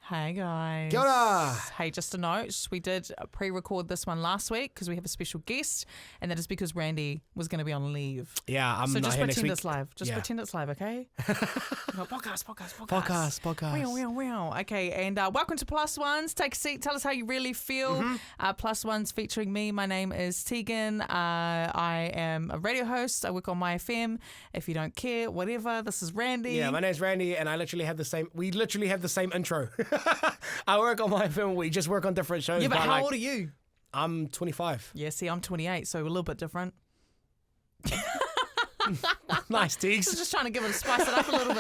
Hey guys. Kia ora. Hey, just a note, we did pre-record this one last week because we have a special guest, and that is because Randy was going to be on leave. Yeah, I'm so not just here next pretend week. it's live. Just pretend it's live, okay? Podcast. Wow. Okay, and welcome to Plus Ones. Take a seat. Tell us how you really feel. Plus Ones featuring me. My name is Tegan. I am a radio host. I work on My FM. If you don't care, whatever. This is Randy. Yeah, my name's Randy, and we literally have the same intro. I work on My FM. We just work on different shows. Yeah, but how old are you? I'm 25. Yeah, see, I'm 28, so a little bit different. Nice, Teagues. So just trying to give it, spice it up a little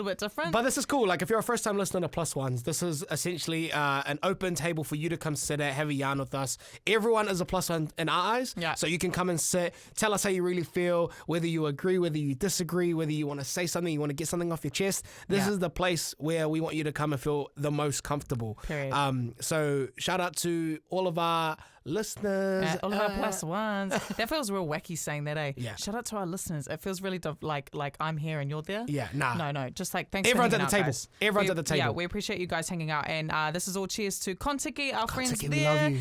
bit different. But this is cool. Like, if you're a first-time listener to Plus Ones, this is essentially an open table for you to come sit at, have a yarn with us. Everyone is a plus one in our eyes. Yeah. So you can come and sit, tell us how you really feel, whether you agree, whether you disagree, whether you want to say something, you want to get something off your chest. This is the place where we want you to come and feel the most comfortable. Period. So shout out to all of our listeners. All of our plus ones. That feels real wacky saying that, eh? Yeah. Shout out to our listeners. It feels really like I'm here and you're there. Yeah, nah. No. Just like thanks Everyone's for hanging at the out, table. guys. Everyone's at the table. Yeah, we appreciate you guys hanging out. And this is all cheers to Kontiki, our friends Kontiki, we there. love you.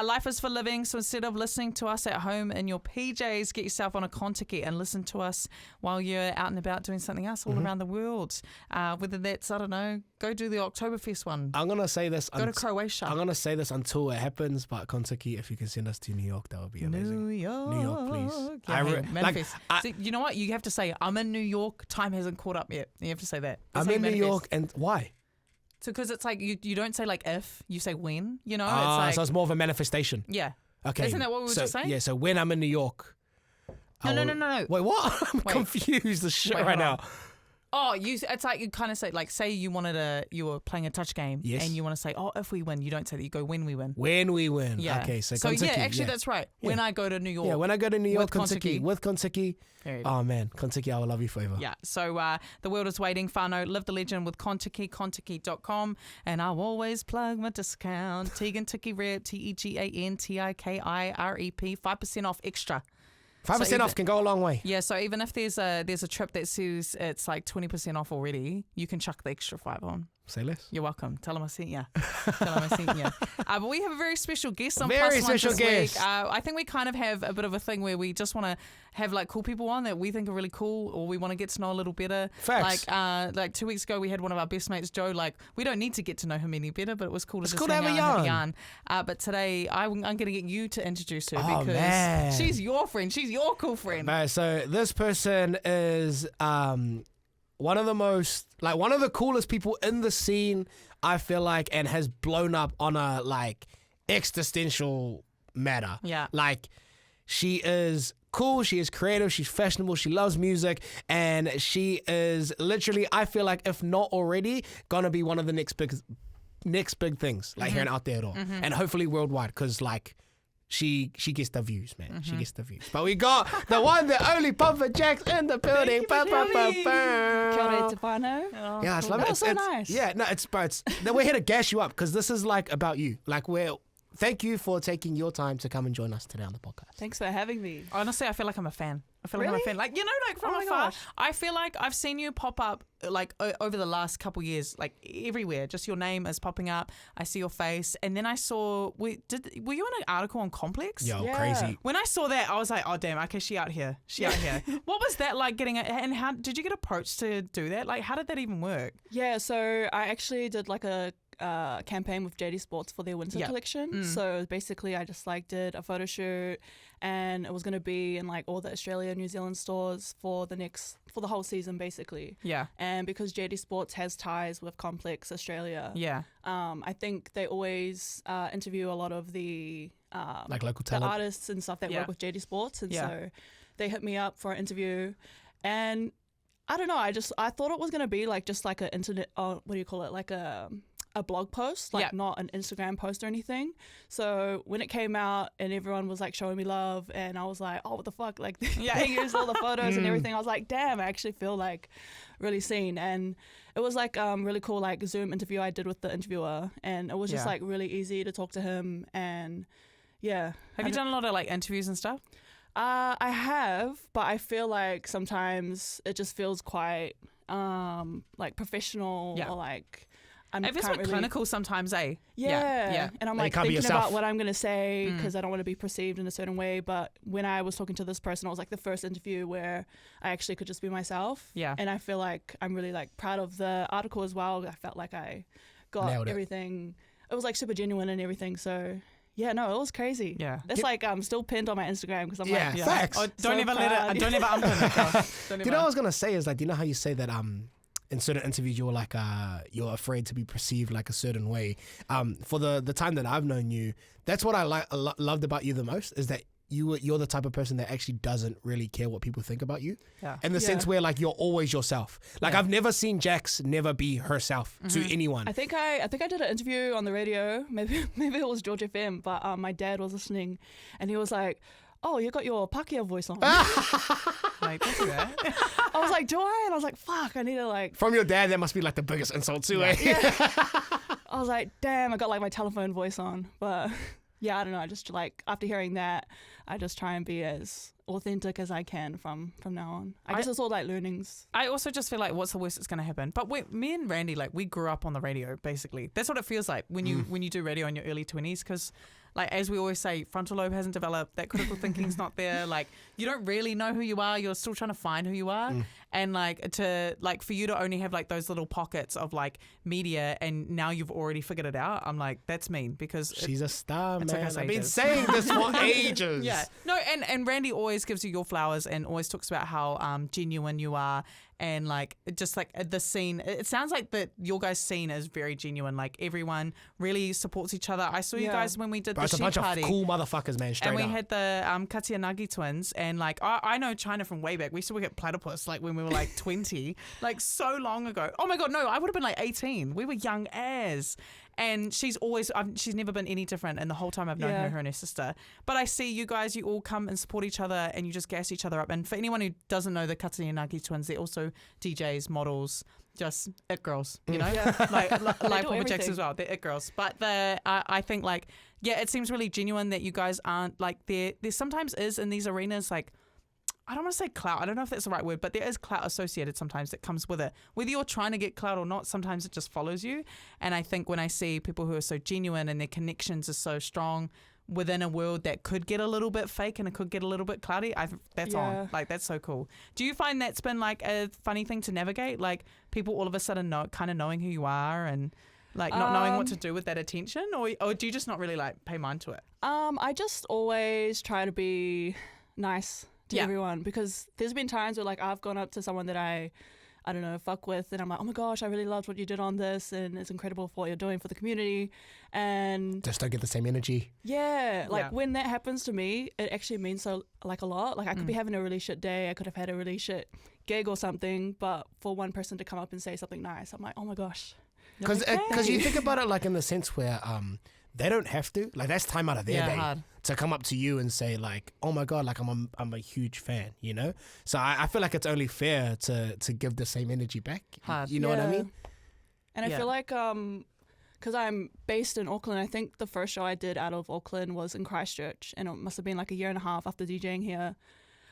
Life is for living. So instead of listening to us at home in your PJs, get yourself on a Kontiki and listen to us while you're out and about doing something else all around the world. Whether that's, I don't know, go do the Oktoberfest one. I'm going to say this. Go to Croatia. I'm going to say this until it happens, but Kontiki, if you can send us to New York, that would be amazing. New York, please. Yeah, manifest. See, you know what? You have to say, I'm in New York. Time hasn't caught up yet. You have to say that. That's I'm how you in New manifest. York, and why? So, because it's like you don't say like if, you say when. You know, it's So like it's more of a manifestation. yeah. Okay. Isn't that what we were just saying? Yeah. So when I'm in New York. No. Wait, what? I'm confused as shit right now. Oh, it's like you kind of say, like, say you were playing a touch game, Yes. and you want to say, oh, if we win. You don't say that. You go when we win. When we win. Yeah. Okay. So yeah, Kontiki, actually, that's right. Yeah. When I go to New York. Yeah. When I go to New York, With Kontiki. Kontiki. With Kontiki. Period. Oh man, Kontiki, I will love you forever. Yeah, so the world is waiting. Whānau, live the legend with Kontiki, kontiki.com. And I'll always plug my discount. Tegan Tiki Rep, TEGANTIKIREP, 5% off extra. 5% off can go a long way. Yeah, so even if there's a trip that says it's like 20% off already, you can chuck the extra 5 on. Say less. You're welcome. Tell them I sent you. But we have a very special guest on Very Plus One special this guest. week. I think we kind of have a bit of a thing where we just want to have like cool people on that we think are really cool, or we want to get to know a little better. Facts. Like 2 weeks ago, we had one of our best mates, Joe. Like, we don't need to get to know him any better, but it was cool to have a yarn. yarn. But today, I'm going to get you to introduce her because man. she's your friend. She's your cool friend. Right, so this person is one of the coolest people in the scene, I feel like, and has blown up on a like existential matter. Yeah. Like, she is cool, she is creative, she's fashionable, she loves music, and she is literally, I feel like, if not already, gonna be one of the next big things, like here and out there at all. And hopefully worldwide, because like she gets the views, man. She gets the views. But we got the one, the only Poppa Jax in the building. Kia ora te whānau. Yeah, it's lovely. That was so nice. Yeah, no, we're here to gas you up because this is like about you. Like, thank you for taking your time to come and join us today on the podcast. Thanks for having me. Honestly, I feel like I'm a fan. I'm a Really? fan. Like, you know, like from Oh my afar. gosh. I feel like I've seen you pop up like over the last couple years, like everywhere. Just your name is popping up. I see your face, and then I saw. Were you in an article on Complex? Yo, Yeah. crazy. When I saw that, I was like, oh damn, okay, she out here. What was that like getting it? And how did you get approached to do that? Like, how did that even work? Yeah, so I actually did like a campaign with JD Sports for their winter Yeah. collection. So basically I just like did a photo shoot, and it was going to be in like all the Australia, New Zealand stores for the whole season basically. Yeah. And because JD Sports has ties with Complex Australia, Yeah. I think they always interview a lot of the Like local the talent. artists and stuff that Yeah. work with JD Sports, and Yeah. so they hit me up for an interview, and I don't know, I thought it was gonna be like just like an internet, what do you call it, like a blog post, like Yeah. not an Instagram post or anything. So when it came out and everyone was like showing me love, and I was like, oh, what the fuck, like they used all the photos and everything. I was like, damn, I actually feel like really seen. And it was like really cool, like Zoom interview I did with the interviewer, and it was just Yeah. like really easy to talk to him. And yeah. Have you done a lot of like interviews and stuff? I have, but I feel like sometimes it just feels quite like professional, Yeah. or like It feels can't a bit really, clinical sometimes, eh? yeah. And I'm Like, you like can't be thinking yourself. about what I'm gonna say because I don't want to be perceived in a certain way. But when I was talking to this person, it was like the first interview where I actually could just be myself. Yeah. And I feel like I'm really like proud of the article as well. I felt like I got Nailed it. everything. It was like super genuine and everything. So yeah, no, it was crazy. Yeah. That's like still pinned on my Instagram because I'm Yeah, like, facts. Oh, don't So ever let proud. it. Don't ever unpin it. girl. Don't You ever. know what I was gonna say is like, you know how you say that in certain interviews you're like you're afraid to be perceived like a certain way. For the time that I've known you, that's what I loved about you the most is that you're the type of person that actually doesn't really care what people think about you. Yeah. In the sense where like you're always yourself. Like Yeah. I've never seen Jax never be herself to anyone. I think I did an interview on the radio. Maybe it was George FM, but my dad was listening, and he was like, "Oh, you got your Pakia voice on." Like, don't do that. I was like, "Do I?" And I was like, "Fuck, I need to like." From your dad, that must be like the biggest insult too. Eh? I was like, "Damn, I got like my telephone voice on." But yeah, I don't know. I just like after hearing that, I just try and be as authentic as I can from now on. I guess it's all like learnings. I also just feel like, what's the worst that's going to happen? But me and Randy, like, we grew up on the radio, basically. That's what it feels like when you do radio in your early 20s, because, like, as we always say, frontal lobe hasn't developed, that critical thinking's not there. Like, you don't really know who you are. You're still trying to find who you are. And, like, for you to only have, like, those little pockets of, like, media and now you've already figured it out, I'm like, that's mean, because She's a star, it's man. okay, I've been ages. saying this for ages. Yeah. No, and Randy always gives you your flowers and always talks about how genuine you are, and like just like the scene. It sounds like that your guys' scene is very genuine. Like everyone really supports each other. I saw you guys when we did Bro, the it's a sheep bunch party. of cool motherfuckers, man. Straight And we up. had the Katianagi twins, and like I know China from way back. We used to work at Platypus like when we were like 20, like so long ago. Oh my god, no, I would have been like 18. We were young as. And she's never been any different. And the whole time I've known her and her sister. But I see you guys, you all come and support each other and you just gas each other up. And for anyone who doesn't know the Katianagi twins, they're also DJs, models, just it girls, you know, like Poppa Jax as well. They're it girls. But I think like, yeah, it seems really genuine that you guys aren't like there sometimes is in these arenas like, I don't want to say clout. I don't know if that's the right word, but there is clout associated sometimes that comes with it. Whether you're trying to get clout or not, sometimes it just follows you. And I think when I see people who are so genuine and their connections are so strong within a world that could get a little bit fake and it could get a little bit cloudy, that's on. Like, that's so cool. Do you find that's been like a funny thing to navigate? Like people all of a sudden kind of knowing who you are and like not knowing what to do with that attention? Or do you just not really like pay mind to it? I just always try to be nice to everyone, because there's been times where like I've gone up to someone that I don't know, fuck with, and I'm like, oh my gosh, I really loved what you did on this, and it's incredible for what you're doing for the community, and just don't get the same energy. When that happens to me, it actually means so like a lot. Like I could be having a really shit day, I could have had a really shit gig or something, but for one person to come up and say something nice, I'm like, oh my gosh. Because you think about it like in the sense where they don't have to, like that's time out of their day hard. to come up to you and say like, oh my god, like I'm a huge fan, you know. So I feel like it's only fair to give the same energy back. Hard. You know what I mean? And I feel like because I'm based in Auckland, I think the first show I did out of Auckland was in Christchurch, and it must have been like a year and a half after DJing here.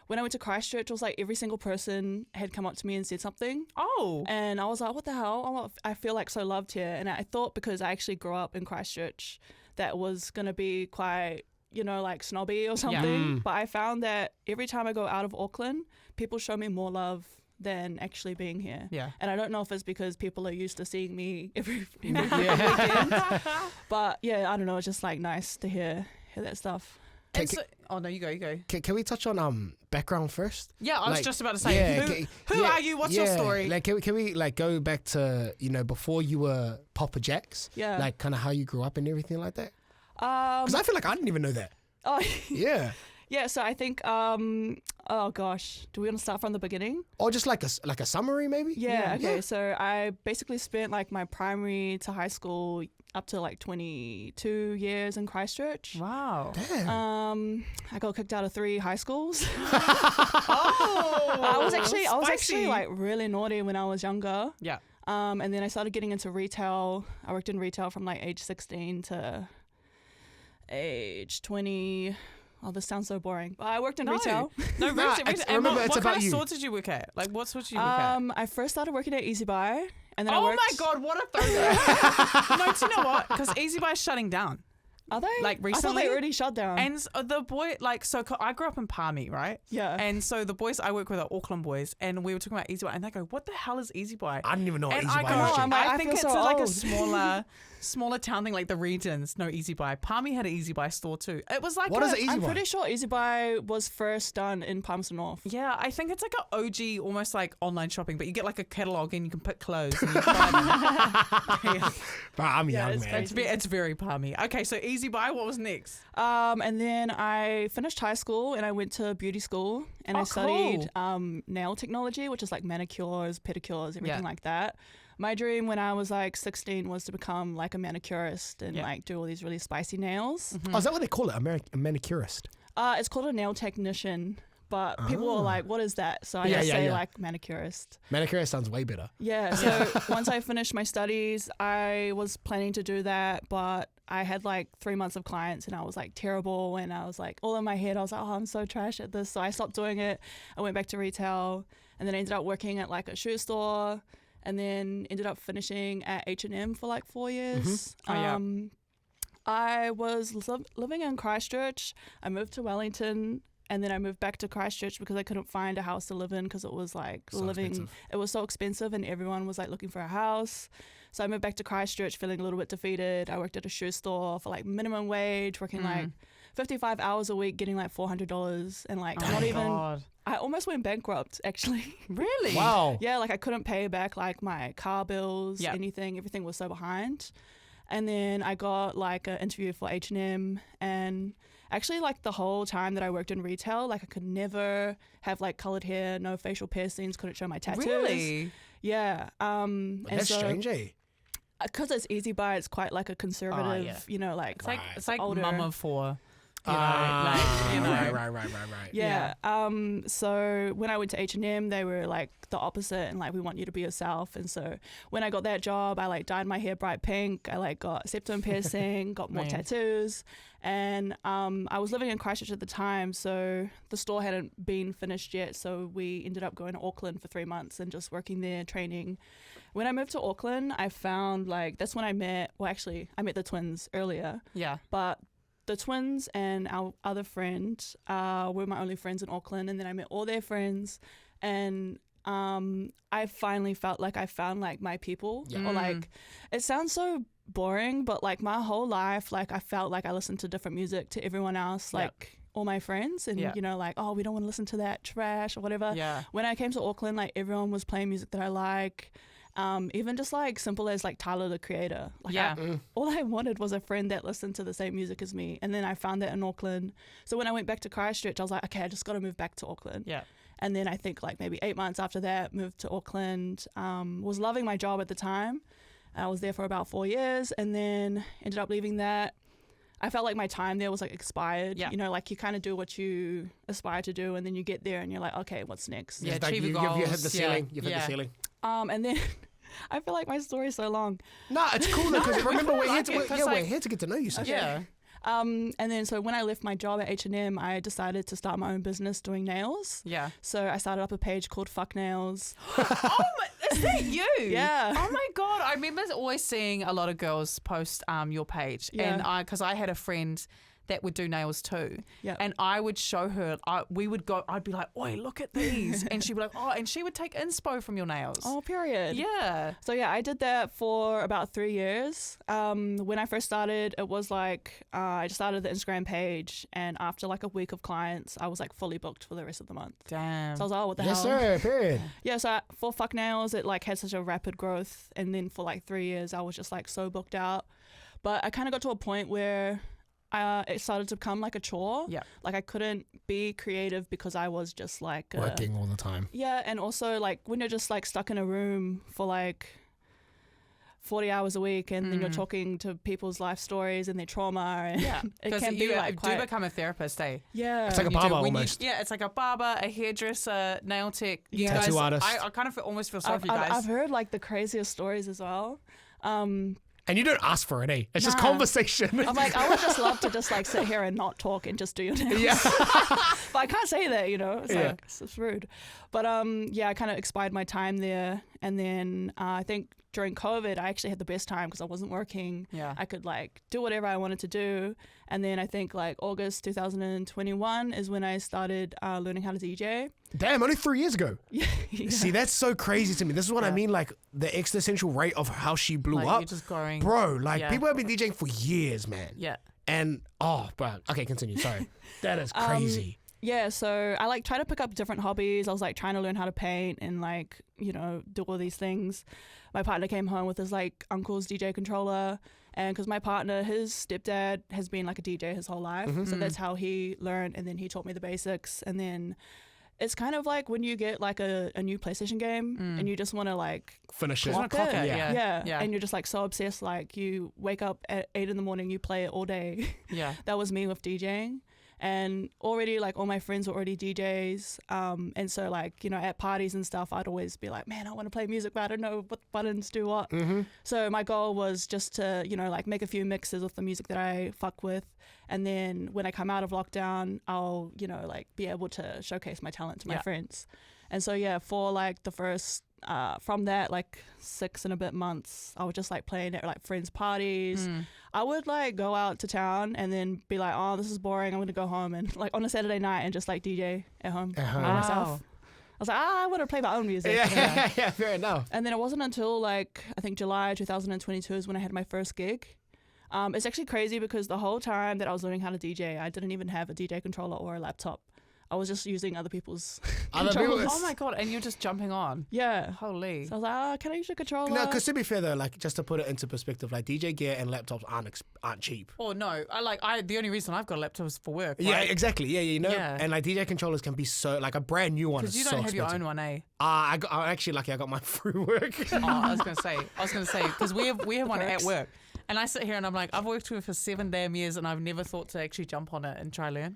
When I went to Christchurch, it was like every single person had come up to me and said something. Oh. And I was like, what the hell? I feel like so loved here. And I thought because I actually grew up in Christchurch, that was going to be quite, you know, like snobby or something. But I found that every time I go out of Auckland, people show me more love than actually being here. Yeah. And I don't know if it's because people are used to seeing me every weekend. But yeah, I don't know. It's just like nice to hear that stuff. No, you go. Can we touch on background first? Yeah, I was just about to say, who are you? What's your story? Like, can we like go back to, you know, before you were Poppa Jax? Yeah. Like, kind of how you grew up and everything like that? Because I feel like I didn't even know that. Oh, yeah. Yeah, so I think, oh gosh, do we want to start from the beginning? Or just like a summary, maybe? Yeah, okay. Yeah. So I basically spent like my primary to high school up to like 22 years in Christchurch. Wow. Damn. I got kicked out of 3 high schools. Oh, I was actually like really naughty when I was younger. Yeah. And then I started getting into retail. I worked in retail from like age 16 to age 20. Oh, this sounds so boring. But I worked in retail. No, retail. Remember, it's what about kind of you. store did you work at? Like, what store did you work at? I first started working at Easy Buy, And then I Oh worked. my God, what a throwback. No, do you know what? Because Easy Buy's shutting down. Are they? Like, I thought recently? they already shut down. And the boy, like, so I grew up in Palmy, right? Yeah. And so the boys I work with are Auckland boys, and we were talking about Easy Buy, and they go, "What the hell is Easy Buy?" I didn't even know what And Easy I Buy go, was. I'm like, I I think feel it's so like old. a smaller town thing, like the regions. No Easy Buy. Palmy had an Easy Buy store too. It was like What is it, Easy I'm Buy? pretty sure Easy Buy was first done in Palmerston North. Yeah, I think it's like an OG, almost like online shopping, but you get like a catalog and you can pick clothes. And you buy them. Yeah. Bro, I'm Yeah, young, it's man. crazy. It's very Palmy. Okay, so Easy Buy. What was next? And then I finished high school and I went to beauty school and I Oh, studied cool. nail technology, which is like manicures, pedicures, everything Yeah. like that. My dream when I was like 16 was to become like a manicurist and Yeah. like do all these really spicy nails. Oh, is that what they call it? A manicurist? It's called a nail technician, but people are like, what is that? So I Yeah, just yeah, say yeah. like manicurist. Manicurist sounds way better. Yeah, so once I finished my studies, I was planning to do that, but I had like 3 months of clients and I was like terrible, and I was like all in my head, I was like, oh, I'm so trash at this. So I stopped doing it. I went back to retail, and then I ended up working at like a shoe store, and then ended up finishing at H&M for like 4 years. Oh, yeah. I was living in Christchurch. I moved to Wellington, and then I moved back to Christchurch because I couldn't find a house to live in because it was like So expensive. it was so expensive and everyone was like looking for a house. So I moved back to Christchurch feeling a little bit defeated. I worked at a shoe store for like minimum wage, working like 55 hours a week, getting like $400, and like Oh not my even God. I almost went bankrupt actually. Really? Wow. Yeah, like I couldn't pay back like my car bills, Yeah. anything. Everything was so behind. And then I got like an interview for H&M, and actually like the whole time that I worked in retail, like I could never have like colored hair, no facial piercings, couldn't show my tattoos. Really? Yeah. And That's so, strange, eh? because it's Easy Buy, it's quite like a conservative, yeah. you know, like It's like Right. it's like Older. Mama for. You know, Ah, like, you know. right. yeah. So when I went to H&M, they were like the opposite, and like we want you to be yourself. And so when I got that job, I like dyed my hair bright pink. I like got septum piercing, got more Man. tattoos, and I was living in Christchurch at the time, so the store hadn't been finished yet. So we ended up going to Auckland for 3 months and just working there, training. When I moved to Auckland, I found like that's when I met. Well, actually, I met the twins earlier, Yeah. but the twins and our other friend were my only friends in Auckland, and then I met all their friends, and I finally felt like I found like my people. Yeah. Or like, it sounds so boring, but like my whole life, like I felt like I listened to different music to everyone else, Yeah. like all my friends, and Yeah. you know, like, oh, we don't want to listen to that trash or whatever. Yeah. When I came to Auckland, like everyone was playing music that I like. Even just like simple as like Tyler the Creator. Like Yeah. all I wanted was a friend that listened to the same music as me. And then I found that in Auckland. So when I went back to Christchurch, I was like, okay, I just got to move back to Auckland. Yeah. And then I think like maybe 8 months after that, moved to Auckland. Was loving my job at the time. I was there for about 4 years, and then ended up leaving that. I felt like my time there was like expired. Yeah. You know, like you kind of do what you aspire to do, and then you get there and you're like, okay, what's next? Yeah, It's like achieve your you hit goals. the ceiling. You've hit Yeah. the ceiling. And then I feel like my story is so long. No, it's cool because remember we're here like to it, 'cause, we're like- here to get to know you. So. Yeah. And then so when I left my job at H&M, I decided to start my own business doing nails. Yeah. So I started up a page called Fuck Nails. Oh, is that you? Yeah. Oh my God. I remember always seeing a lot of girls post your page. Yeah. And because I had a friend that would do nails too. Yep. And I would show her, I'd be like, oi, look at these. And she'd be like, oh, and she would take inspo from your nails. Oh, period. Yeah. So yeah, I did that for about 3 years. When I first started, it was like I just started the Instagram page, and after like a week of clients, I was like fully booked for the rest of the month. Damn. So I was like, oh, what the Yes, hell? sir. Period. Yeah, so for Fuck Nails, it like had such a rapid growth, and then for like 3 years, I was just like so booked out. But I kind of got to a point where it started to become like a chore. Yeah. Like I couldn't be creative because I was just like Working all the time. Yeah, and also like when you're just like stuck in a room for like 40 hours a week, and then you're talking to people's life stories and their trauma, and Yeah. it Because can be you like do quite become a therapist, eh? yeah. It's like a You do. barber When you- almost. yeah, it's like a barber, a hairdresser, nail tech. You Yeah. Tattoo guys, artist. I kind of almost feel sorry I've, for you guys. I've heard like the craziest stories as well. And you don't ask for it, eh? It's just Nah. conversation. I'm like, I would just love to just like sit here and not talk and just do your nails. Yeah. But I can't say that, you know. It's Yeah. like it's rude. But yeah, I kind of expired my time there, and then I think during COVID, I actually had the best time because I wasn't working. Yeah. I could like do whatever I wanted to do. And then I think like August 2021 is when I started learning how to DJ. Damn, only 3 years ago. Yeah. See, that's so crazy to me. This is what I mean, like the existential rate of how she blew Like, up. you're just growing. Bro, like people have been DJing for years, man. Yeah. And bro, okay, continue. Sorry. That is crazy. Yeah, so I like try to pick up different hobbies. I was like trying to learn how to paint and like, you know, do all these things. My partner came home with his like uncle's DJ controller, and because my partner, his stepdad has been like a DJ his whole life, so that's how he learned, and then he taught me the basics. And then it's kind of like when you get like a new PlayStation game and you just want to like Finish it. clock Clock it. it, Yeah. yeah. And you're just like so obsessed, like you wake up at 8 a.m, you play it all day. Yeah. That was me with DJing. And already like all my friends were already DJs, and so like, you know, at parties and stuff I'd always be like, man, I want to play music but I don't know what buttons do what. So my goal was just to, you know, like make a few mixes with the music that I fuck with, and then when I come out of lockdown I'll, you know, like be able to showcase my talent to my friends. And so yeah, for like the first from that like 6 and a bit months, I was just like playing at like friends' parties. I would like go out to town and then be like, oh, this is boring, I'm gonna go home, and like on a Saturday night and just like DJ at home by myself. I was like, I want to play my own music. Yeah, fair enough. And then it wasn't until like I think July 2022 is when I had my first gig. It's actually crazy because the whole time that I was learning how to DJ, I didn't even have a DJ controller or a laptop. I was just using other people's controllers. Oh my God, and you're just jumping on. Yeah. Holy. So I was like, oh, can I use your controller? No, because to be fair though, like just to put it into perspective, like DJ gear and laptops aren't cheap. Oh no, the only reson I've got a laptop is for work. Yeah, right? exactly. Yeah, you know, Yeah. and like DJ controllers can be so like a brand new one is Because you so don't have your expensive. own one, eh? I'm actually lucky. I got mine through work. Oh, I was gonna say because we have one at Works. work, and I sit here and I'm like, I've worked with it for 7 damn years, and I've never thought to actually jump on it and try learn.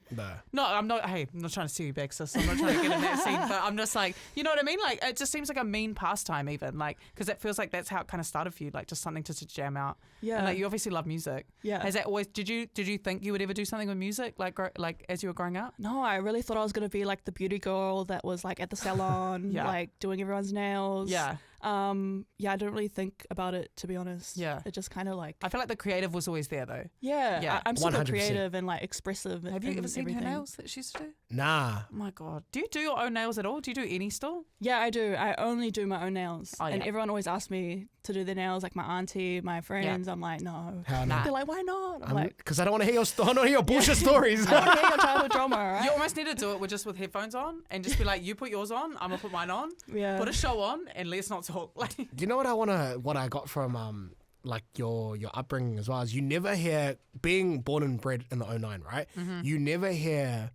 No, I'm not. Hey, I'm not trying to see you back, sis. I'm not trying to get in that scene, but I'm just like, you know what I mean? Like, it just seems like a mean pastime, even like, because it feels like that's how it kind of started for you, like just something to jam out. Yeah. And like, you obviously love music. Yeah. Has that always? Did you think you would ever do something with music, like as you were growing up? No, I really thought I was going to be like the beauty girl that was like at the salon, Yeah. like doing everyone's nails. Yeah. Yeah, I didn't really think about it, to be honest. Yeah. It just kind of like, I feel like the creative was always there though. yeah, Yeah. I'm super 100%. creative and like expressive. Have you in ever seen everything. her nails that she used to do? Nah. Oh my God. Do you do your own nails at all? Do you do any still? Yeah, I do. I only do my own nails. Oh, And yeah. everyone always asks me to do their nails, like my auntie, my friends. I'm like, no. Hell no. They're like, why not? I'm like, Because I don't want to hear your bullshit stories. I don't hear your childhood drama, right? You almost need to do it with headphones on and just be like, you put yours on, I'm gonna put mine on, Yeah. put a show on, and let's not talk. Like, Do you know what I got from like your upbringing as well is you never hear, being born and bred in the 09, right? You never hear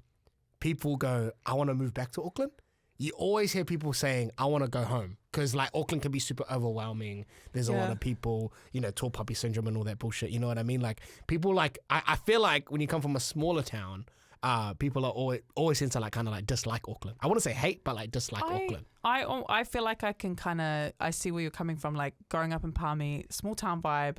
people go, I want to move back to Auckland. You always hear people saying, I want to go home. Because like Auckland can be super overwhelming. There's a lot Yeah. of people, you know, tall puppy syndrome and all that bullshit. You know what I mean? Like people like, I feel like when you come from a smaller town, people are always seem to like kind of like dislike Auckland. I wouldn't say hate, but like dislike Auckland. I feel like I can I see where you're coming from, like growing up in Palmy, small town vibe.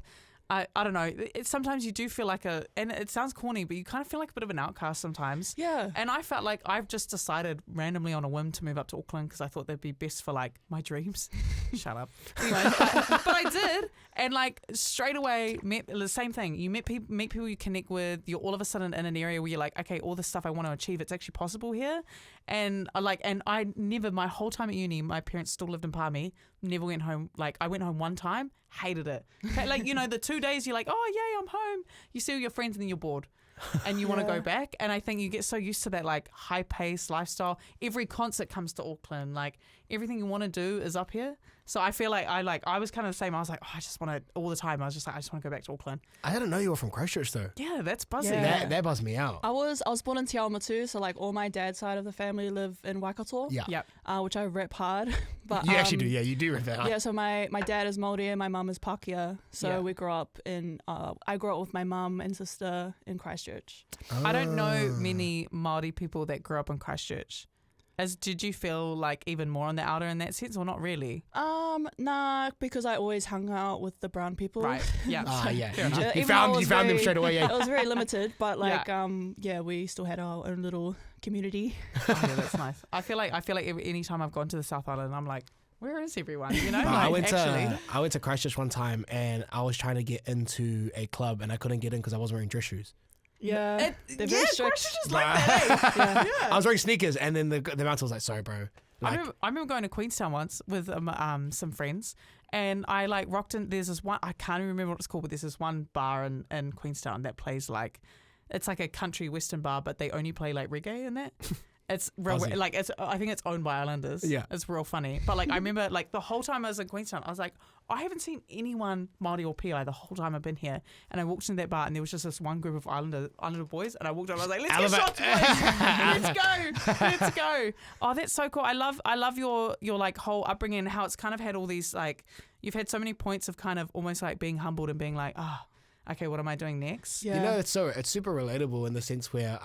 I don't know. Sometimes you do feel like and it sounds corny, but you kind of feel like a bit of an outcast sometimes. Yeah. And I felt like I've just decided randomly on a whim to move up to Auckland because I thought that'd be best for like my dreams. Shut up. Anyway, but I did, and like straight away met the same thing. You meet people you connect with. You're all of a sudden in an area where you're like, okay, all this stuff I want to achieve, it's actually possible here. And I never, my whole time at uni, my parents still lived in Palmy. Never went home. Like I went home one time, hated it. Okay, like, you know, the 2 days you're like, oh yay, I'm home. You see all your friends and then you're bored. And you want to go back. And I think you get so used to that like high paced lifestyle. Every concert comes to Auckland. Like everything you want to do is up here. So I feel like I was kind of the same. I was like, oh, I just want to, all the time. I was just like, I just want to go back to Auckland. I didn't know you were from Christchurch though. Yeah, that's buzzing. Yeah. That buzzed me out. I was born in Te Aoma too, so like all my dad's side of the family live in Waikato. Yeah. Yep. Which I rap hard. But You actually do. Yeah, you do rip that out. Yeah, so my dad is Māori and my mum is Pākehā. So Yeah. we grew up I grew up with my mum and sister in Christchurch. I don't know many Māori people that grew up in Christchurch. Did you feel like even more on the outer in that sense, or not really? Nah, because I always hung out with the brown people. Right. Yeah. Yeah. Fair enough. You Even though I found was them very- straight away. It Yeah. was very limited, but like we still had our own little community. Oh, yeah, that's nice. I feel like any time I've gone to the South Island, I'm like, where is everyone? You know, Bro, like, I went to Christchurch one time and I was trying to get into a club and I couldn't get in because I wasn't wearing dress shoes. Yeah, they're very strict. Christchurch is like that. Eh? Yeah. I was wearing sneakers and then the bouncer was like, sorry, bro. Like, I remember going to Queenstown once with some friends, and I like rocked in. There's this one, I can't even remember what it's called, but there's this one bar in Queenstown that plays like, it's like a country western bar, but they only play like reggae in that. It's real, Aussie. like I think it's owned by Islanders. Yeah. It's real funny. But like I remember like the whole time I was in Queenstown, I was like, I haven't seen anyone Māori or PI the whole time I've been here. And I walked into that bar and there was just this one group of Islander boys, and I walked up and I was like, let's get shots, boys. Let's go. Oh, that's so cool. I love your like whole upbringing and how it's kind of had all these like, you've had so many points of kind of almost like being humbled and being like, okay, what am I doing next? Yeah. You know, it's super relatable in the sense where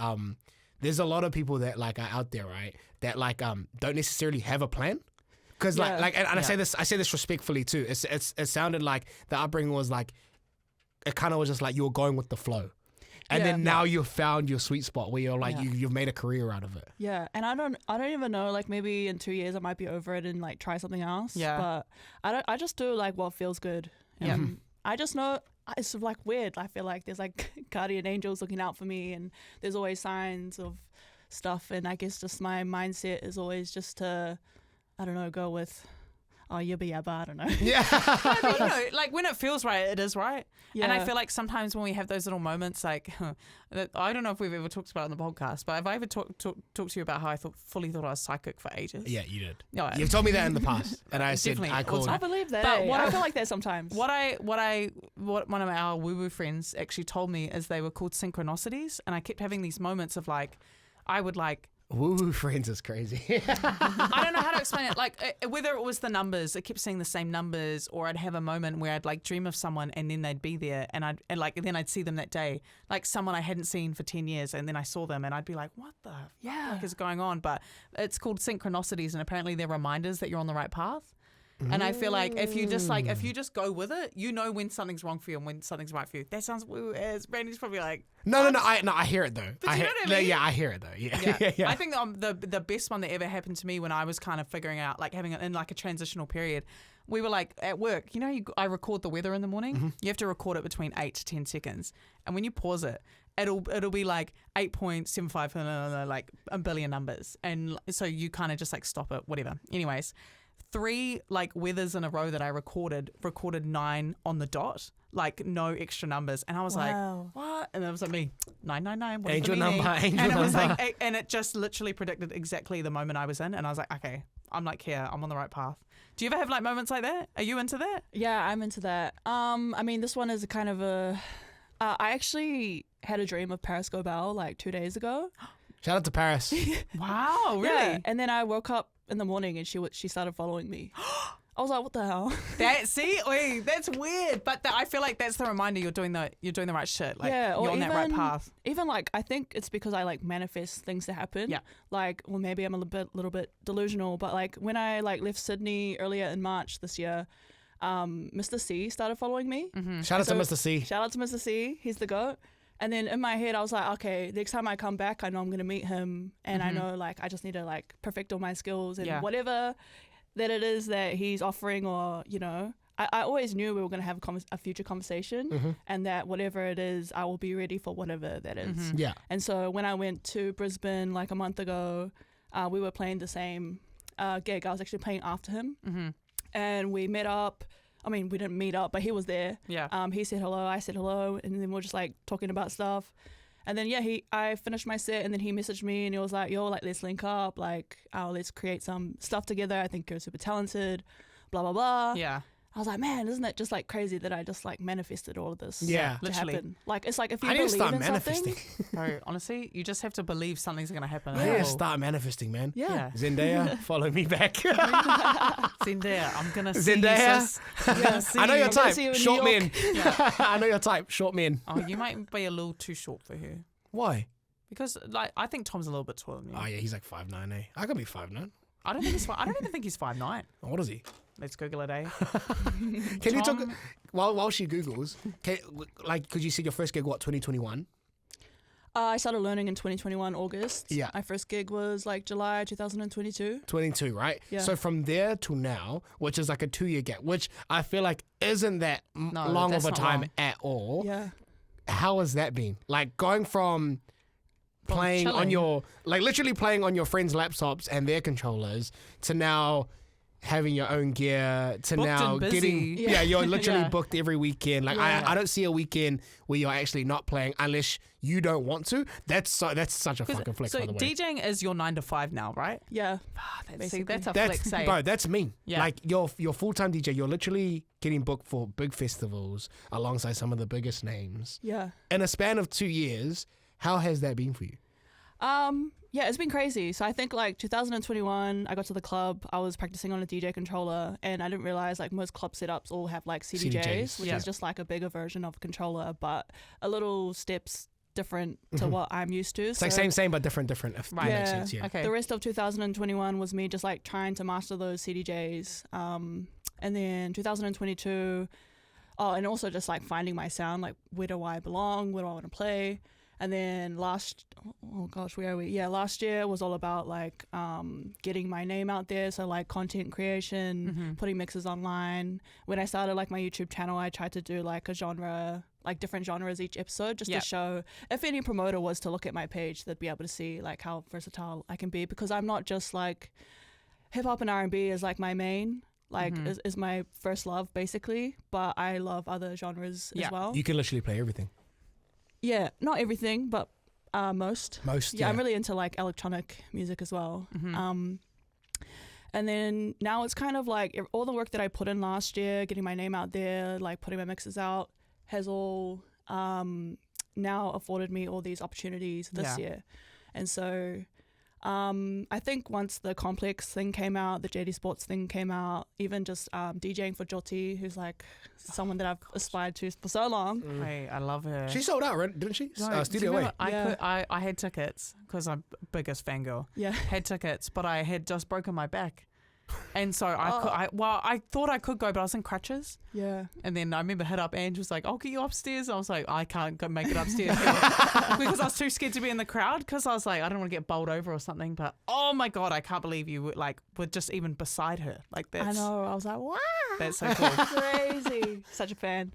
there's a lot of people that like are out there, right? That like don't necessarily have a plan. Because and I say this respectfully too. It sounded like the upbringing was like, it kind of was just like you were going with the flow, and then now you've found your sweet spot where you're like you've made a career out of it. Yeah, and I don't even know. Like maybe in 2 years I might be over it and like try something else. Yeah, but I just do like what feels good. Yeah, I just know. It's like weird. I feel like there's like guardian angels looking out for me, and there's always signs of stuff. And I guess just my mindset is always just to, I don't know, go with, yabba yabba, I don't know. Yeah. But, you know, like when it feels right, it is right. Yeah. And I feel like sometimes when we have those little moments, like I don't know if we've ever talked about it on the podcast, but have I ever talked to you about how I fully thought I was psychic for ages? Yeah, you did. No, You've told me that in the past, and I said Definitely. I called. I believe that. But I feel like that sometimes. What one of our woo-woo friends actually told me is they were called synchronicities, and I kept having these moments of like, I would like, Woo friends is crazy. I don't know how to explain it. Like whether it was the numbers, I kept seeing the same numbers, or I'd have a moment where I'd like dream of someone and then they'd be there, and then I'd see them that day, like someone I hadn't seen for 10 years, and then I saw them and I'd be like, what the fuck is going on? But it's called synchronicities, and apparently they're reminders that you're on the right path. And I feel like if you just go with it, you know when something's wrong for you and when something's right for you. That sounds woo as Brandy's probably like, No. I hear it though. But you know what I mean? Yeah, I hear it though. Yeah. I think the best one that ever happened to me when I was kind of figuring out, like having it in like a transitional period, we were like at work, you know, I record the weather in the morning. Mm-hmm. You have to record it between 8 to 10 seconds. And when you pause it, it'll be like 8.75, like a billion numbers. And so you kind of just like stop it, whatever. Anyways, 3 like weathers in a row that I recorded 9 on the dot, like no extra numbers, and I was like, what? And it was like me 999. Angel number, angel and it was number. like, and it just literally predicted exactly the moment I was in, and I was like, okay, I'm like here, I'm on the right path. Do you ever have like moments like that? Are you into that? Yeah, I'm into that. I mean, this one is a kind of a. I actually had a dream of Paris Gobel like 2 days ago. Shout out to Paris. Wow, really? Yeah, and then I woke up in the morning and she started following me. I was like, what the hell? That's weird. But I feel like that's the reminder you're doing the right shit. Like you're on that right path. Even like I think it's because I like manifest things to happen. Yeah. Like, well, maybe I'm a little bit delusional, but like when I like left Sydney earlier in March this year, Mr. C started following me. Mm-hmm. Shout out to Mr. C. Shout out to Mr. C. He's the GOAT. And then in my head, I was like, okay, next time I come back, I know I'm going to meet him. And I know like I just need to like perfect all my skills and whatever that it is that he's offering, or, you know, I always knew we were going to have a future conversation and that whatever it is, I will be ready for whatever that is. Yeah. And so when I went to Brisbane like a month ago, we were playing the same gig. I was actually playing after him. Mm-hmm. And we met up. I mean, we didn't meet up, but he was there. Yeah. He said hello, I said hello, and then we were just like talking about stuff. And then I finished my set, and then he messaged me and he was like, yo, like let's link up, like let's create some stuff together. I think you're super talented, blah blah blah. Yeah. I was like, man, isn't it just like crazy that I just like manifested all of this? Yeah, to literally. Happen. Like it's like if you I need to believe start in manifesting. something. Bro, honestly, you just have to believe something's going to happen. I need to start manifesting, man. Yeah. Zendaya, follow me back. Zendaya, I'm going to see Zendaya. you, sis. I'm gonna see I know you. your type. see you in Short New York. men. Yeah. I know your type. Short men. Oh, you might be a little too short for her. Why? Because like I think Tom's a little bit taller than you. Oh yeah, he's like 5'9", eh? I could be 5'9". I don't even think he's 5'9". What is he? Let's Google it, eh? Can you talk while she Googles? Could you see your first gig? What 2021? I started learning in 2021 August. Yeah. My first gig was like July 2022. 22, right? Yeah. So from there to now, which is like a 2-year gap, which I feel like isn't that No, long of that's a not time long. at all. Yeah. How has that been? Like going from playing on chilling. your, like literally playing on your friends' laptops and their controllers to now having your own gear to Booked now and busy. getting, Yeah. you're literally Yeah. booked every weekend. Like Yeah. I don't see a weekend where you're actually not playing unless you don't want to. That's such a fucking flex, So by the way. DJing is your 9 to 5 now, right? Yeah. See, Basically. that's a That's flex. Eh? bro, that's me. Yeah. Like you're full-time DJ. You're literally getting booked for big festivals alongside some of the biggest names Yeah. in a span of 2 years. How has that been for you? Yeah, it's been crazy. So I think like 2021, I got to the club. I was practicing on a DJ controller, and I didn't realize like most club setups all have like CDJs, which Yeah. is just like a bigger version of a controller, but a little steps different to what I'm used to. It's like same but different. If that makes Yeah. sense. Yeah. Okay. The rest of 2021 was me just like trying to master those CDJs. And then 2022, and also just like finding my sound, like where do I belong? Where do I want to play? And then last year was all about like getting my name out there. So like content creation, putting mixes online. When I started like my YouTube channel, I tried to do like a genre, like different genres each episode, just Yep. to show if any promoter was to look at my page, they'd be able to see like how versatile I can be, because I'm not just like hip hop and R&B is like my main, like is my first love basically, but I love other genres Yeah. as well. You can literally play everything. Yeah, not everything, but most. Most. Yeah, I'm really into like electronic music as well. And then now it's kind of like all the work that I put in last year, getting my name out there, like putting my mixes out, has all now afforded me all these opportunities this Yeah. year. And so I think once the Complex thing came out, the JD Sports thing came out, even just DJing for Jyoti, who's like someone that I've aspired to for so long. Hey, I love her. She sold out, right? Didn't she? No, Studio do you know Way. what? Yeah. I had tickets because I'm biggest fangirl. Yeah. Had tickets, but I had just broken my back, and so I thought I could go, but I was in crutches. Yeah. And then I remember hit up Ange was like, "I'll get you upstairs." I was like, "I can't go make it upstairs," because I was too scared to be in the crowd. Because I was like, I don't want to get bowled over or something. But oh my god, I can't believe you were just even beside her. Like I that's know. I was like, wow. that's so cool. Crazy. Such a fan.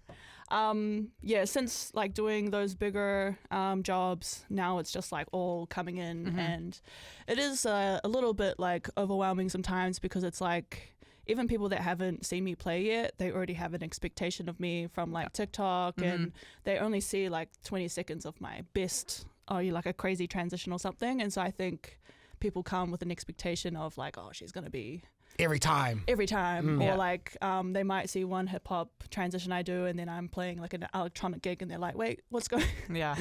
Yeah, since like doing those bigger jobs, now it's just like all coming in, and it is a little bit like overwhelming sometimes, because it's like even people that haven't seen me play yet, they already have an expectation of me from like TikTok, and they only see like 20 seconds of my best, or like a crazy transition or something. And so I think people come with an expectation of like, oh, she's going to be Every time. or Yeah. like they might see one hip hop transition I do, and then I'm playing like an electronic gig, and they're like, wait, what's going Yeah.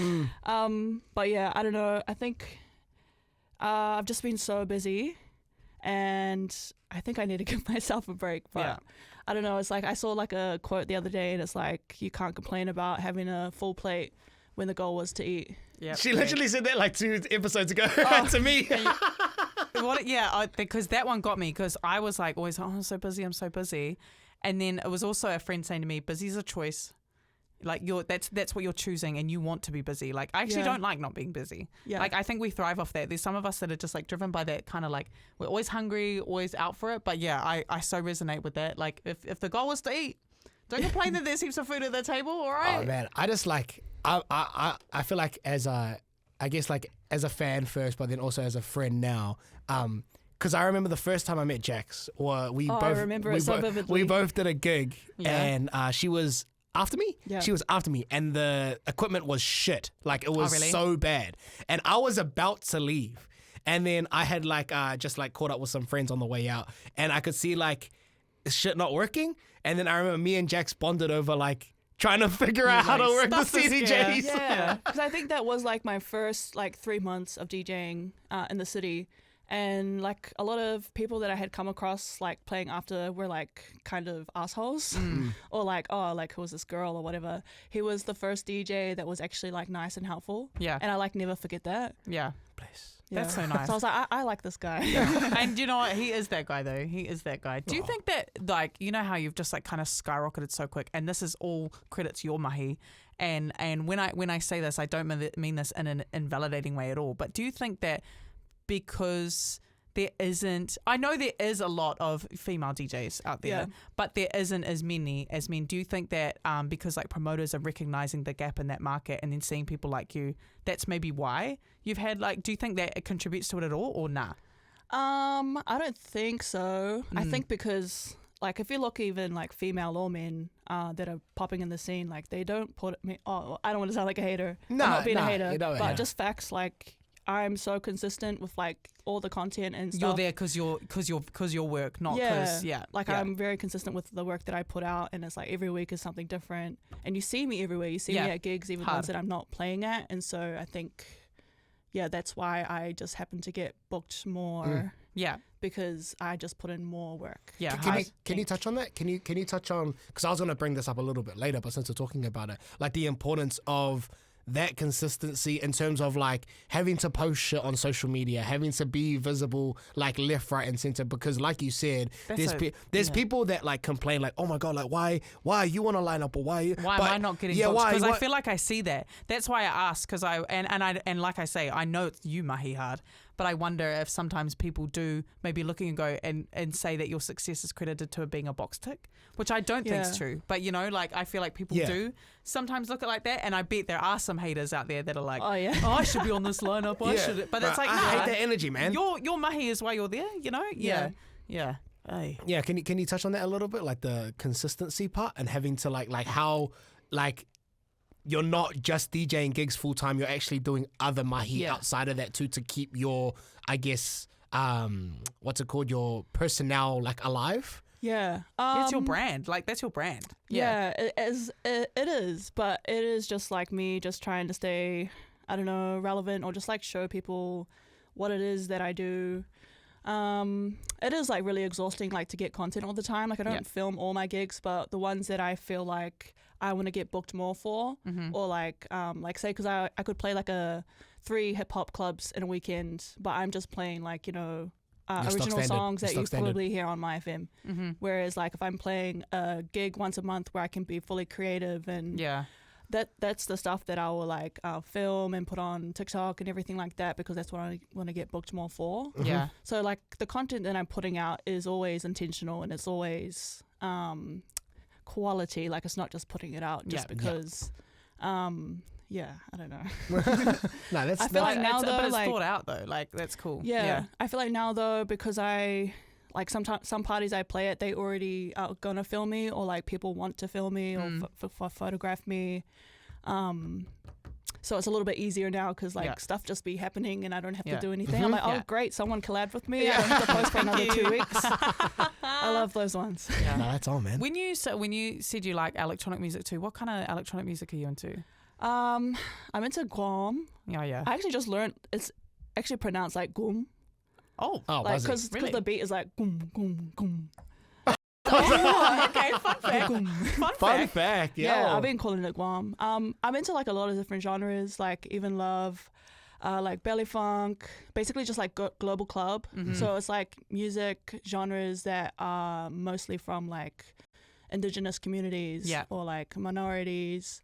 But yeah, I don't know, I think I've just been so busy, and I think I need to give myself a break. But Yeah. I don't know, it's like I saw like a quote the other day, and it's like, you can't complain about having a full plate when the goal was to eat. Yeah. She literally said that like 2 episodes ago to me. Because that one got me, because I was like always, oh, I'm so busy. And then it was also a friend saying to me, busy's a choice. Like that's what you're choosing, and you want to be busy. Like I actually Yeah. don't like not being busy. Yeah. Like I think we thrive off that. There's some of us that are just like driven by that kind of like, we're always hungry, always out for it. But yeah, I so resonate with that. Like if the goal was to eat, don't complain that there's heaps of food at the table, all right? Oh man, I just like I feel like as a fan first, but then also as a friend now. Because I remember the first time I met Jax, or we both I remember it so vividly. we both did a gig, Yeah. and she was after me. Yeah. She was after me, and the equipment was shit. Like it was really? so bad, and I was about to leave, and then I had like just like caught up with some friends on the way out, and I could see like shit not working, and then I remember me and Jax bonded over like trying to figure out how to like, work the stuff is CDJs. Yeah, because I think that was like my first like 3 months of DJing in the city, And like a lot of people that I had come across like playing after were like kind of assholes or like, oh, like who was this girl or whatever. He was the first DJ that was actually like nice and helpful. Yeah. And I like never forget that. Yeah. Bless. Yeah. That's so nice. So I was like, I like this guy. And you know what? He is that guy, though. He is that guy. Do you think that, like, you know how you've just like kind of skyrocketed so quick, and this is all credit to your mahi. And when I say this, I don't mean this in an invalidating way at all. But do you think that because there isn't, I know there is a lot of female DJs out there, but there isn't as many as men. Do you think that because like promoters are recognizing the gap in that market and then seeing people like you, that's maybe why you've had like, do you think that it contributes to it at all or nah? I don't think so. I think because like if you look even like female or men that are popping in the scene, like they don't put me, oh, I don't want to sound like a hater. No, I'm not being a you hater, don't, but just facts like I'm so consistent with like all the content and stuff. You're there because your work, not because I'm very consistent with the work that I put out, and it's like every week is something different. And you see me everywhere. You see me at gigs, even ones that I'm not playing at. And so I think, that's why I just happen to get booked more. Yeah, because I just put in more work. Yeah. Can you touch on that? Can you touch on, because I was going to bring this up a little bit later, but since we're talking about it, like the importance of that consistency in terms of like having to post shit on social media, having to be visible like left, right and center, because like you said, there's people that like complain like, oh my God, like why are you on a lineup, or why am I not getting booked? Because I feel like I see that. That's why I ask, because and like I say, I know it's you mahi hard, but I wonder if sometimes people do maybe looking and go and say that your success is credited to being a box tick, which I don't think is true. But you know, like I feel like people do sometimes look at it like that, and I bet there are some haters out there that are like, oh, I should be on this lineup. I should. But it's like, I hate that energy, man. Your mahi is why you're there. You know? Yeah. Hey. Yeah. Can you touch on that a little bit, like the consistency part and having to like how like you're not just DJing gigs full time, you're actually doing other mahi outside of that too, to keep your, I guess, what's it called, your personnel like alive. Yeah. It's your brand. Like that's your brand. Yeah, it is, but it is just like me just trying to stay, I don't know, relevant, or just like show people what it is that I do. It is like really exhausting, like to get content all the time. Like I don't film all my gigs, but the ones that I feel like I want to get booked more for, or like say, because I could play like 3 hip hop clubs in a weekend, but I'm just playing like, you know, original songs that you probably hear on my FM. Whereas like if I'm playing a gig once a month where I can be fully creative, and that's the stuff that I will like film and put on TikTok and everything like that, because that's what I want to get booked more for. Yeah. So like the content that I'm putting out is always intentional, and it's always quality. Like it's not just putting it out just because. I don't know. No, that's. I feel like now though, but it's like, thought out though. Like that's cool. Yeah, I feel like now though, because I like some parties I play at, they already are gonna film me, or like people want to film me or photograph me. So it's a little bit easier now, because like stuff just be happening and I don't have to do anything. I'm like, oh great, someone collabed with me. I don't have to post for another 2 weeks. I love those ones. Yeah. No, that's all, man. When you said you like electronic music too, what kind of electronic music are you into? I'm into Guam. Yeah. I actually just learned it's actually pronounced like Gum. Oh, like because the beat is like Gum Gum Gum. Okay, fun fact. Yeah, I've been calling it Guam. I'm into like a lot of different genres, like even love, like belly funk, basically just like global club. So it's like music genres that are mostly from like indigenous communities or like minorities,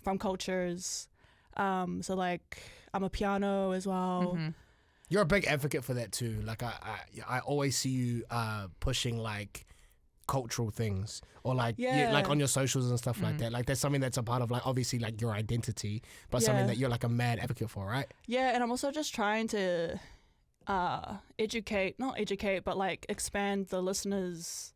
from cultures. So like I'm a piano as well. You're a big advocate for that too. Like I always see you pushing like cultural things, or like like on your socials and stuff like that. Like that's something that's a part of like obviously like your identity, but something that you're like a mad advocate for, right? Yeah, and I'm also just trying to not educate, but like expand the listeners'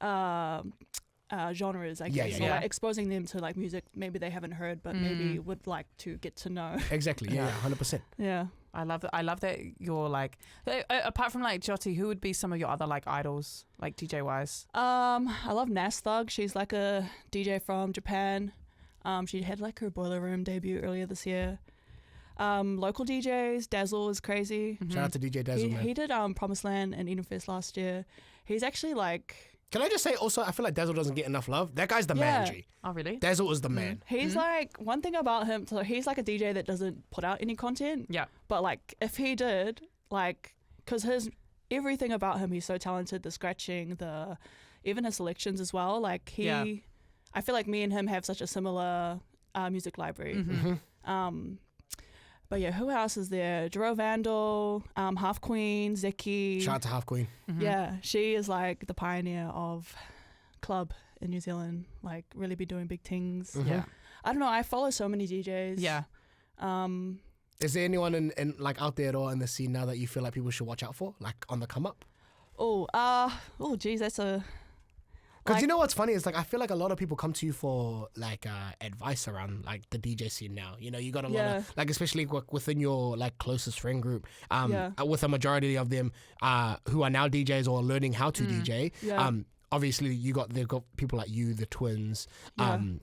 genres, I guess. So like exposing them to like music maybe they haven't heard, but maybe would like to get to know. Exactly. Yeah, 100%. Yeah. I love that you're like, apart from like Jyoti, who would be some of your other like idols, like DJ wise? I love Nas Thug. She's like a DJ from Japan. She had like her Boiler Room debut earlier this year. Local DJs, Dazzle is crazy. Shout out to DJ Dazzle, man. He did Promised Land and Edenfest last year. He's actually like... Can I just say also, I feel like Dazzle doesn't get enough love. That guy's the man, G. Oh, really? Dazzle is the man. He's like, one thing about him, so he's like a DJ that doesn't put out any content. Yeah. But like, if he did, like, because everything about him, he's so talented, the scratching, even his selections as well. Like I feel like me and him have such a similar music library. But yeah, who else is there? Jero Vandal, Half Queen, Zeki. Shout out to Half Queen. Yeah, she is like the pioneer of club in New Zealand. Like really be doing big things. Yeah. I don't know. I follow so many DJs. Yeah. Is there anyone in like out there at all in the scene now that you feel like people should watch out for, like on the come up? Geez, that's a. Because you know what's funny is like I feel like a lot of people come to you for like advice around like the DJ scene now. You know, you got a lot of like, especially within your like closest friend group, with a majority of them who are now DJs or learning how to DJ. Obviously they've got people like you, the twins,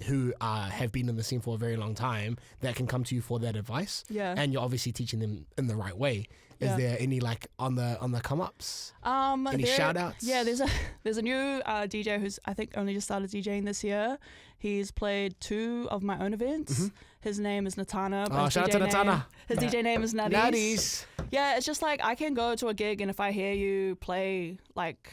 who have been in the scene for a very long time that can come to you for that advice. Yeah. And you're obviously teaching them in the right way. Is there any like on the come ups? Any shout outs? Yeah, there's a new DJ who's I think only just started DJing this year. He's played 2 of my own events. His name is Natana. Oh, shout out to Natana. His DJ name is Nutties. Nutties. Yeah, it's just like I can go to a gig and if I hear you play like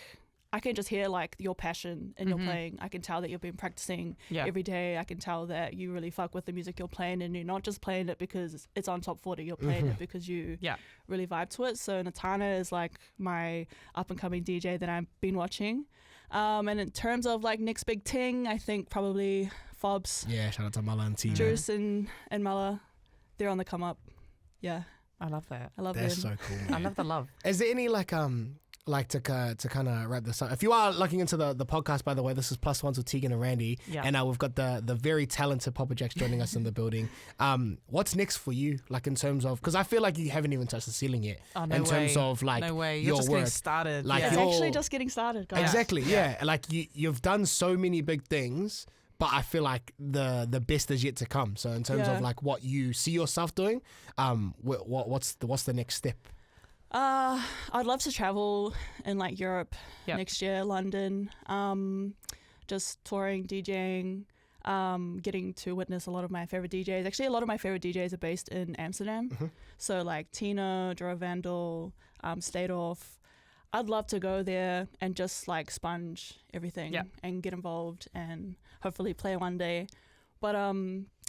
I can just hear like your passion in your playing. I can tell that you've been practicing every day. I can tell that you really fuck with the music you're playing and you're not just playing it because it's on top 40. You're playing it because you really vibe to it. So Natana is like my up and coming DJ that I've been watching. And in terms of like next big thing, I think probably Fobs. Yeah, shout out to Mala and T. Juice and Mala. They're on the come up. Yeah. I love that. I love That's them. so cool, man. I love the love. Is there any like to kind of wrap this up? If you are looking into the podcast, by the way, this is Plus Ones with Tegan and Randy, and we've got the very talented Poppa Jax joining us in the building. What's next for you, like in terms of, because I feel like you haven't even touched the ceiling yet. Oh, no in way. terms of like no way. your You're just work. getting started. Like It's actually just getting started, guys. Exactly, yeah. Like you've done so many big things, but I feel like the best is yet to come. So in terms of like what you see yourself doing, what's the next step? I'd love to travel in like Europe next year, London, just touring, DJing, getting to witness a lot of my favorite DJs. Actually, a lot of my favorite DJs are based in Amsterdam. So like Tina, Jero Vandal, Stadorf. I'd love to go there and just like sponge everything and get involved and hopefully play one day. But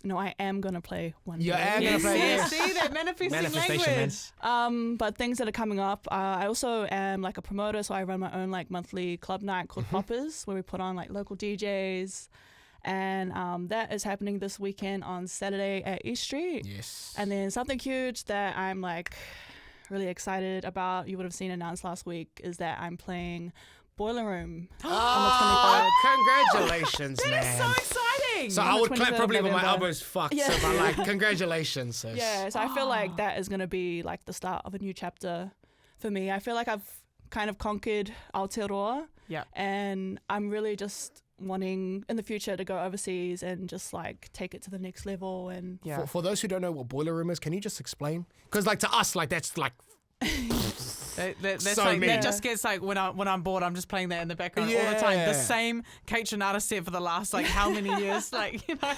no, I am gonna play one day. You are gonna play. Yes. See that manifesting language. But things that are coming up. I also am like a promoter, so I run my own like monthly club night called Poppers, where we put on like local DJs, and that is happening this weekend on Saturday at East Street. Yes. And then something huge that I'm like really excited about, you would have seen announced last week, is that I'm playing Boiler Room on the 23rd. Congratulations, man. That is so exciting. So I would clap probably when my November. elbow's fucked. So but like, congratulations, sis. Yeah, so I feel like that is going to be like the start of a new chapter for me. I feel like I've kind of conquered Aotearoa. Yeah. And I'm really just wanting in the future to go overseas and just like take it to the next level. And For those who don't know what Boiler Room is, can you just explain? Because like to us, like that's like that's so like, mean. that just gets like when I'm bored, I'm just playing that in the background all the time. Yeah. The same Kate Trinata set for the last like how many years? Like, you know.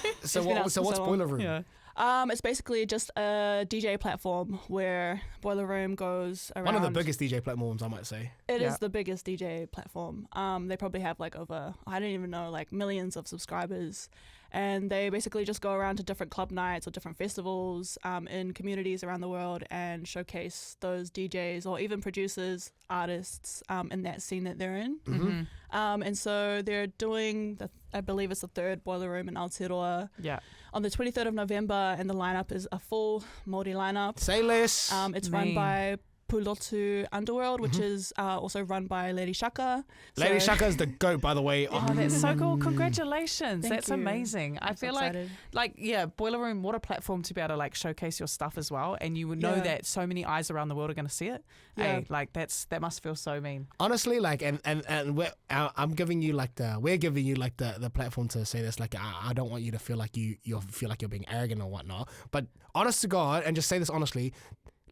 So what's Boiler Room? Yeah. It's basically just a DJ platform where Boiler Room goes around. One of the biggest DJ platforms, I might say. It is the biggest DJ platform. They probably have like over, I don't even know, like millions of subscribers. And they basically just go around to different club nights or different festivals in communities around the world and showcase those DJs or even producers, artists in that scene that they're in. And so they're doing, I believe it's the 3rd Boiler Room in Aotearoa. Yeah. On the 23rd of November, and the lineup is a full Māori lineup. Say less. It's run by Pulotu Underworld, which is also run by Lady Shaka. Lady Shaka is the GOAT, by the way. Oh, that's so cool. Congratulations. Thank That's you. amazing. I I'm so feel excited. yeah, Boiler Room, what a platform to be able to like showcase your stuff as well. And you would know Yeah. that so many eyes around the world are going to see it. Yeah. Hey, like that must feel so mean. Honestly, like, and I'm giving you like we're giving you like the platform to say this. Like, I don't want you to feel like you feel like you're being arrogant or whatnot. But honest to God, and just say this honestly,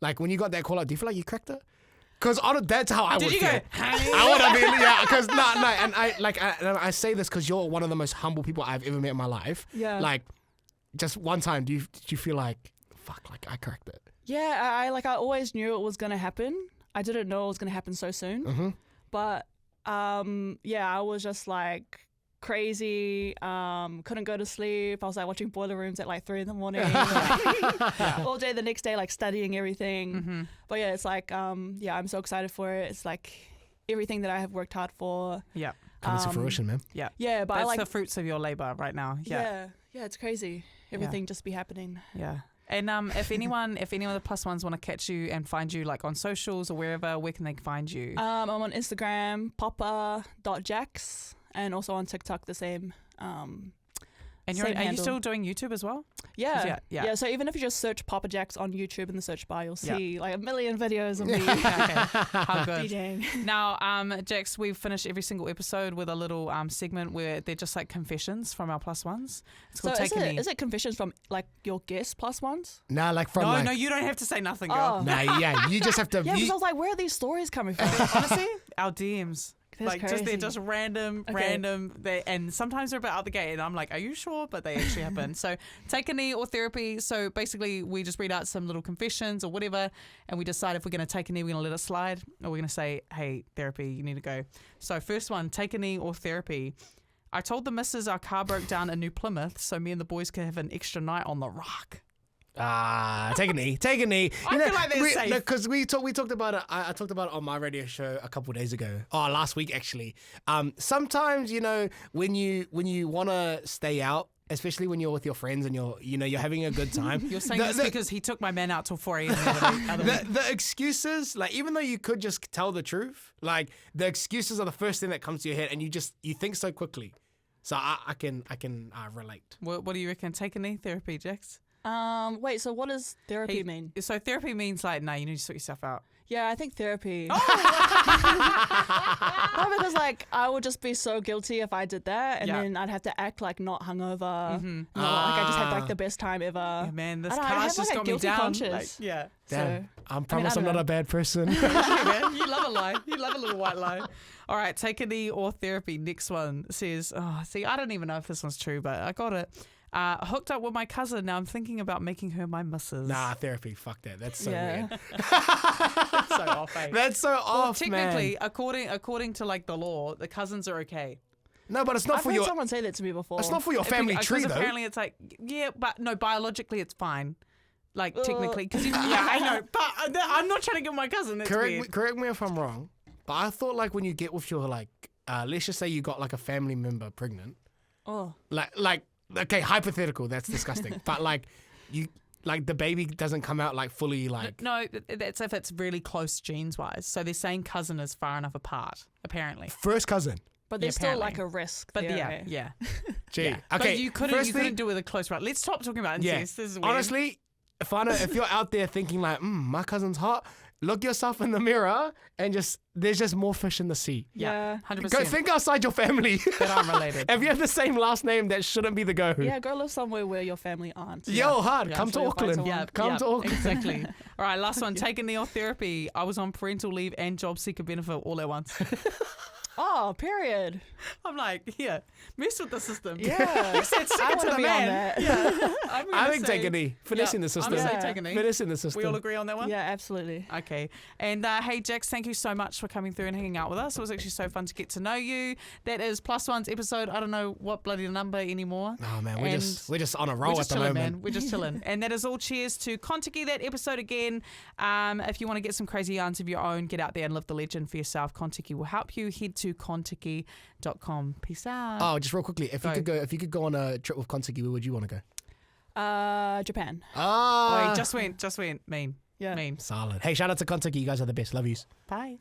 like when you got that call out, do you feel like you cracked it? Because that's how I would you feel. go, I would have been, yeah. Because no, and I say this because you're one of the most humble people I've ever met in my life. Yeah. Like, just one time, did you feel like, fuck, like I cracked it? Yeah, I always knew it was gonna happen. I didn't know it was gonna happen so soon. But yeah, I was just like crazy. Couldn't go to sleep. I was like watching Boiler Rooms at like 3 a.m. all day the next day, like studying everything. But yeah, it's like yeah, I'm so excited for it. It's like everything that I have worked hard for. Yeah. Coming to fruition, man. Yeah. Yeah, but That's I like the fruits of your labor right now. Yeah. yeah, it's crazy. Everything just be happening. Yeah. And if anyone of the plus ones want to catch you and find you like on socials or wherever, where can they find you? I'm on Instagram, Poppa.Jax, and also on TikTok the same. And same are you handle. still doing YouTube as well? Yeah. Yeah. So even if you just search Poppa Jax on YouTube in the search bar, you'll Yeah. see like a million videos of me Okay. How good. DJing. Now, Jax, we finish every single episode with a little segment where they're just like confessions from our plus ones. It's So called Take a Knee. is it confessions from like your guest plus ones? Nah, like from like, No, you don't have to say nothing, girl. Oh. nah, yeah, you just have to. Yeah, because you, I was like, where are these stories coming from? Honestly, our DMs. That's Like they're crazy. just random, Okay. and sometimes they're about out the gate, and I'm like, are you sure? But they actually happen. So take a knee or therapy. So basically, we just read out some little confessions or whatever, and we decide if we're going to take a knee, we're going to let it slide, or we're going to say, hey, therapy, you need to go. So first one, take a knee or therapy. I told the missus our car broke down in New Plymouth, so me and the boys could have an extra night on the rock. take a knee. Take a knee. I feel like they're safe. Because we talked about it. I talked about it on my radio show a couple of days ago. Oh, last week actually. Sometimes when you want to stay out, especially when you're with your friends and you're having a good time. You're saying this because he took my man out till 4 a.m. the other week. The excuses, like even though you could just tell the truth, like the excuses are the first thing that comes to your head, and you think so quickly. So I can relate. What do you reckon? Take a knee, therapy, Jax? Wait, so what does therapy mean? So therapy means like, no, you need to sort yourself out. Yeah, I think therapy. Oh! No, because like I would just be so guilty if I did that, and Yeah. then I'd have to act like not hungover. Not like I just had like the best time ever. Yeah, man, this I don't know, I car's have, just like, a got me guilty down. conscience. Like, yeah. Damn. I I promise I'm don't not know. a bad person. Yeah, man, you love a lie. You love a little white lie. All right, take a knee or therapy. Next one says, see, I don't even know if this one's true, but I got it. Hooked up with my cousin. Now I'm thinking about making her my missus. Nah, therapy. Fuck that. That's so Yeah. weird. That's so off, eh? That's so Well, off, technically, man. according to like the law, the cousins are okay. No, but it's not I've for heard your. someone say that to me before. It's not for your family Because tree though. apparently it's like, yeah, but no, biologically it's fine. Like technically, because yeah, I know, but I'm not trying to get my cousin. That's weird. Correct me if I'm wrong, but I thought like when you get with your let's just say you got like a family member pregnant, Oh. like okay, hypothetical, that's disgusting, but like you like the baby doesn't come out like fully like. No, that's if it's really close genes wise. So they're saying cousin is far enough apart, apparently. First cousin. But there's still like apparently. a risk. But there, yeah, right? yeah. Gee, Yeah. okay. But you couldn't firstly, do it with a close right. Let's stop talking about yeah. incest. This is weird. Honestly, if you're out there thinking like, my cousin's hot, look yourself in the mirror and there's just more fish in the sea. yeah, Yeah. 100%. Go think outside your family. that I'm related. If you have the same last name, that shouldn't be the go. Yeah, go live somewhere where your family aren't. Yo, hard. Yeah, Come that's to where you'll find Auckland. someone. Yeah, Come yeah, to Auckland. Exactly. All right, last one. Take a knee or therapy. I was on parental leave and job seeker benefit all at once. Oh, period. I'm like, yeah, mess with the system. Yeah. You said stick I it to want to the be man. on that. Yeah. I'm I gonna think say- take a knee. Finessing Yeah, the system. I'm gonna say Yeah. take a knee. Finessing the system. We all agree on that one? Yeah, absolutely. Okay. And hey, Jax, thank you so much for coming through and hanging out with us. It was actually so fun to get to know you. That is Plus One's episode. I don't know what bloody number anymore. Oh man, And we're just on a roll We're at just the chilling, moment. man. We're just chilling. And that is all cheers to Kontiki, that episode again. If you want to get some crazy yarns of your own, get out there and live the legend for yourself. Kontiki will help you. Head to kontiki.com. Peace out. Oh, just real quickly, if you could go on a trip with Kontiki, where would you want to go? Japan. Ah, Wait, just went. Mean. Yeah. Memes. Solid. Hey, shout out to Kentucky. You guys are the best. Love yous. Bye.